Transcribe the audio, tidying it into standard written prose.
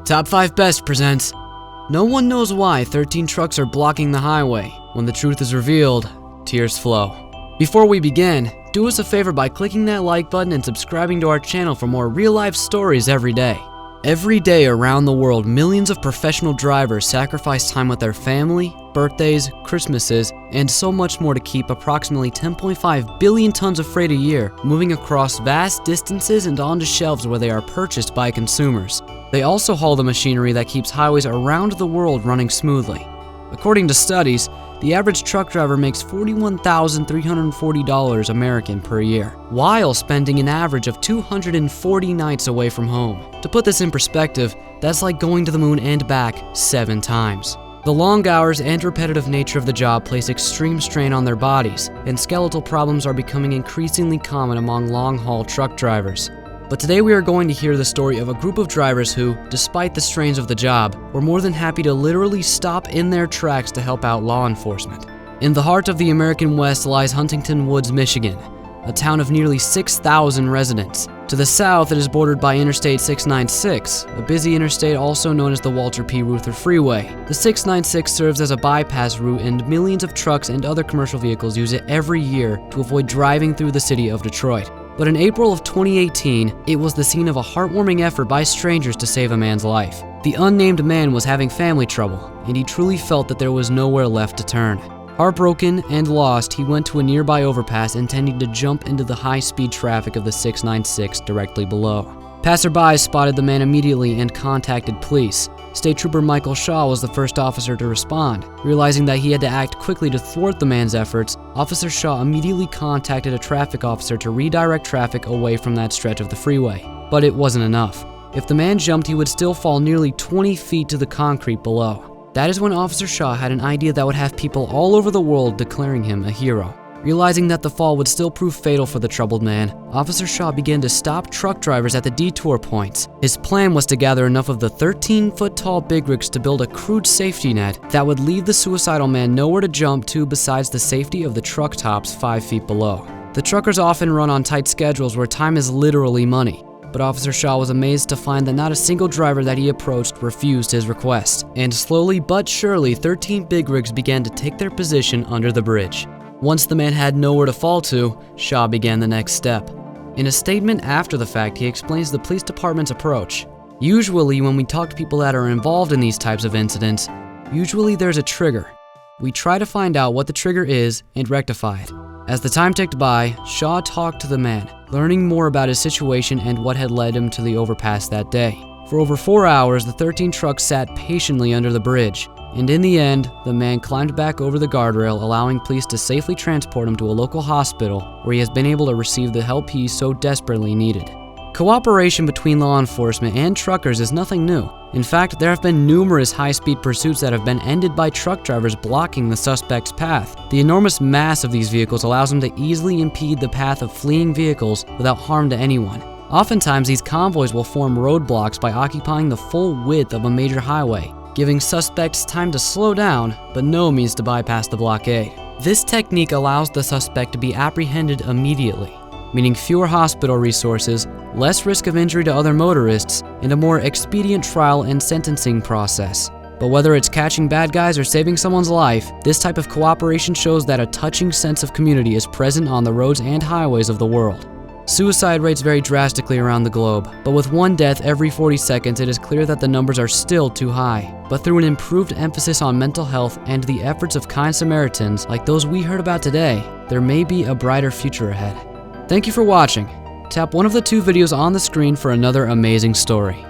Top 5 Best presents No one knows why 13 trucks are blocking the highway. When the truth is revealed, tears flow. Before we begin, do us a favor by clicking that like button and subscribing to our channel for more real-life stories every day. Every day around the world, millions of professional drivers sacrifice time with their family, birthdays, Christmases, and so much more to keep approximately 10.5 billion tons of freight a year moving across vast distances and onto shelves where they are purchased by consumers. They also haul the machinery that keeps highways around the world running smoothly. According to studies, the average truck driver makes $41,340 American per year, while spending an average of 240 nights away from home. To put this in perspective, that's like going to the moon and back 7 times. The long hours and repetitive nature of the job place extreme strain on their bodies, and skeletal problems are becoming increasingly common among long-haul truck drivers. But today we are going to hear the story of a group of drivers who, despite the strains of the job, were more than happy to literally stop in their tracks to help out law enforcement. In the heart of the American West lies Huntington Woods, Michigan, a town of nearly 6,000 residents. To the south, it is bordered by Interstate 696, a busy interstate also known as the Walter P. Reuther Freeway. The 696 serves as a bypass route, and millions of trucks and other commercial vehicles use it every year to avoid driving through the city of Detroit. But in April of 2018, it was the scene of a heartwarming effort by strangers to save a man's life. The unnamed man was having family trouble, and he truly felt that there was nowhere left to turn. Heartbroken and lost, he went to a nearby overpass intending to jump into the high-speed traffic of the 696 directly below. Passersby spotted the man immediately and contacted police. State Trooper Michael Shaw was the first officer to respond. Realizing that he had to act quickly to thwart the man's efforts, Officer Shaw immediately contacted a traffic officer to redirect traffic away from that stretch of the freeway. But it wasn't enough. If the man jumped, he would still fall nearly 20 feet to the concrete below. That is when Officer Shaw had an idea that would have people all over the world declaring him a hero. Realizing that the fall would still prove fatal for the troubled man, Officer Shaw began to stop truck drivers at the detour points. His plan was to gather enough of the 13-foot-tall big rigs to build a crude safety net that would leave the suicidal man nowhere to jump to besides the safety of the truck tops 5 feet below. The truckers often run on tight schedules where time is literally money, but Officer Shaw was amazed to find that not a single driver that he approached refused his request. And slowly but surely, 13 big rigs began to take their position under the bridge. Once the man had nowhere to fall to, Shaw began the next step. In a statement after the fact, he explains the police department's approach. Usually, when we talk to people that are involved in these types of incidents, usually there's a trigger. We try to find out what the trigger is and rectify it. As the time ticked by, Shaw talked to the man, learning more about his situation and what had led him to the overpass that day. For over 4 hours, the 13 trucks sat patiently under the bridge. And in the end, the man climbed back over the guardrail, allowing police to safely transport him to a local hospital where he has been able to receive the help he so desperately needed. Cooperation between law enforcement and truckers is nothing new. In fact, there have been numerous high-speed pursuits that have been ended by truck drivers blocking the suspect's path. The enormous mass of these vehicles allows them to easily impede the path of fleeing vehicles without harm to anyone. Oftentimes, these convoys will form roadblocks by occupying the full width of a major highway, giving suspects time to slow down, but no means to bypass the blockade. This technique allows the suspect to be apprehended immediately, meaning fewer hospital resources, less risk of injury to other motorists, and a more expedient trial and sentencing process. But whether it's catching bad guys or saving someone's life, this type of cooperation shows that a touching sense of community is present on the roads and highways of the world. Suicide rates vary drastically around the globe, but with 1 death every 40 seconds, it is clear that the numbers are still too high. But through an improved emphasis on mental health and the efforts of kind Samaritans like those we heard about today, there may be a brighter future ahead. Thank you for watching. Tap one of the 2 videos on the screen for another amazing story.